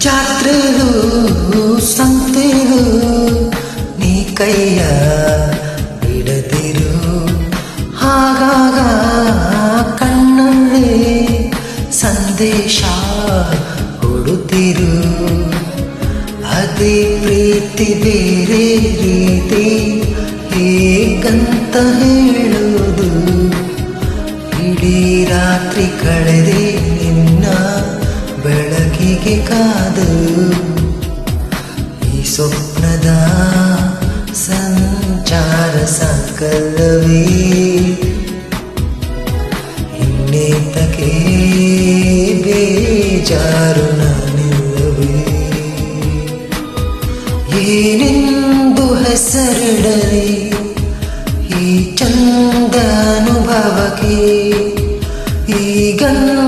ಜಾತ್ರೆಲು ಸಂತೆಲು ನೀ ಕೈಯ ಬಿಡದಿರು, ಆಗಾಗ ಕಣ್ಣಲ್ಲಿ ಸಂದೇಶ ಕೊಡುತ್ತಿರು. ಅದೇ ಪ್ರೀತಿ ಬೇರೆ ರೀತಿ ಹೇಗಂತ ಹೇಳುವುದು, ಇಡೀ ರಾತ್ರಿ ಕಳೆದೆ ನಿನ್ನ ಬೆಳಕಿಗೆ ಕಾದು. ಈ ಸ್ವಪ್ನದ ಸಂಚಾರ ಸಾಕಲ್ಲವೇ, ಇನ್ನೇತಕ್ಕೆ ಬೇಜಾರು ನಾನಿಲ್ಲವೇ. ಏನೆಂದು ಹೆಸರಿಡಲಿ ಈ ಚಂದ ಅನುಭವಕ್ಕೆ, ಈಗನ್ನ